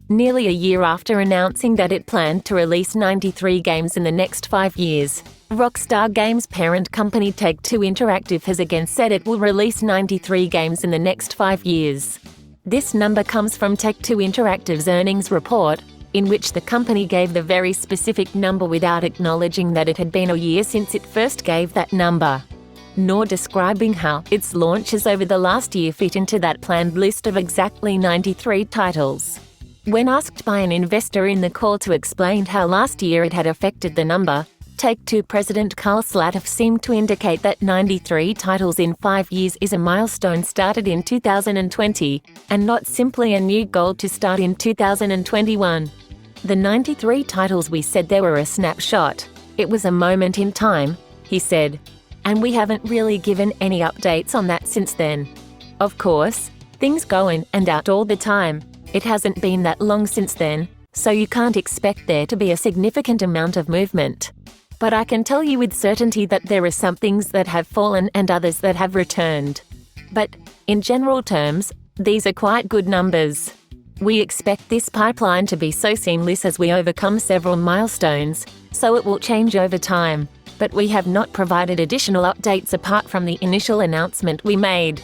nearly a year after announcing that it planned to release 93 games in the next 5 years. Rockstar Games' parent company Take-Two Interactive has again said it will release 93 games in the next 5 years. This number comes from Take-Two Interactive's earnings report, in which the company gave the very specific number without acknowledging that it had been a year since it first gave that number, nor describing how its launches over the last year fit into that planned list of exactly 93 titles. When asked by an investor in the call to explain how last year it had affected the number, Take-Two president Karl Slatoff seemed to indicate that 93 titles in 5 years is a milestone started in 2020, and not simply a new goal to start in 2021. The 93 titles we said there were a snapshot. It was a moment in time, he said. And we haven't really given any updates on that since then. Of course, things go in and out all the time. It hasn't been that long since then, so you can't expect there to be a significant amount of movement. But I can tell you with certainty that there are some things that have fallen and others that have returned. But, in general terms, these are quite good numbers. We expect this pipeline to be so seamless as we overcome several milestones, so it will change over time. But we have not provided additional updates apart from the initial announcement we made.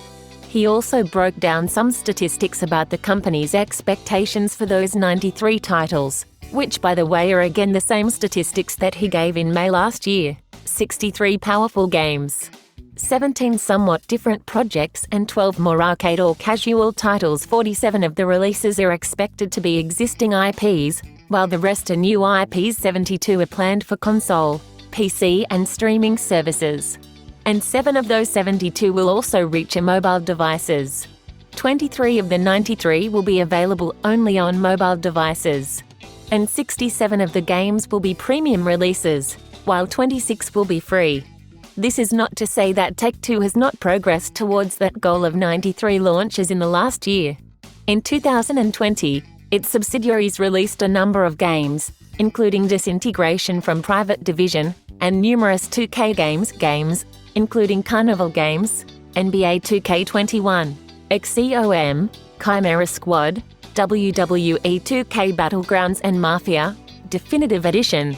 He also broke down some statistics about the company's expectations for those 93 titles, which by the way are again the same statistics that he gave in May last year. 63 powerful games, 17 somewhat different projects and 12 more arcade or casual titles. 47 of the releases are expected to be existing IPs, while the rest are new IPs. 72 are planned for console, PC and streaming services. And 7 of those 72 will also reach mobile devices. 23 of the 93 will be available only on mobile devices. And 67 of the games will be premium releases, while 26 will be free. This is not to say that Take-Two has not progressed towards that goal of 93 launches in the last year. In 2020, its subsidiaries released a number of games, including Disintegration from Private Division, and numerous 2K games, including Carnival Games, NBA 2K21, XCOM, Chimera Squad, WWE 2K Battlegrounds and Mafia Definitive Edition.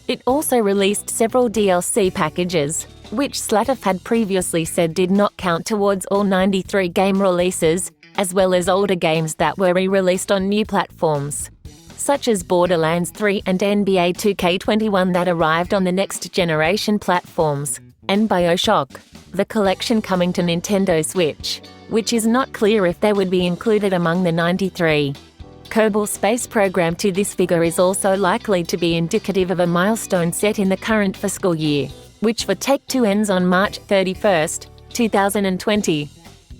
It also released several DLC packages, which Slatoff had previously said did not count towards all 93 game releases, as well as older games that were re-released on new platforms, such as Borderlands 3 and NBA 2K21 that arrived on the next generation platforms, and BioShock, the collection coming to Nintendo Switch, which is not clear if they would be included among the 93. Kerbal Space Program 2. This figure is also likely to be indicative of a milestone set in the current fiscal year, which for Take-Two ends on March 31, 2020.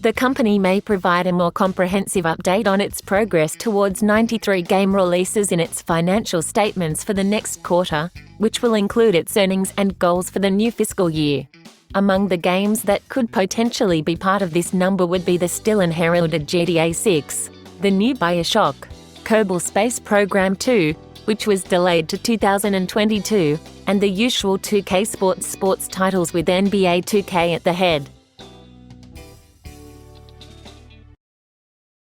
The company may provide a more comprehensive update on its progress towards 93 game releases in its financial statements for the next quarter, which will include its earnings and goals for the new fiscal year. Among the games that could potentially be part of this number would be the still unheralded GTA 6, the new BioShock, Kerbal Space Program 2, which was delayed to 2022, and the usual 2K sports titles with NBA 2K at the head.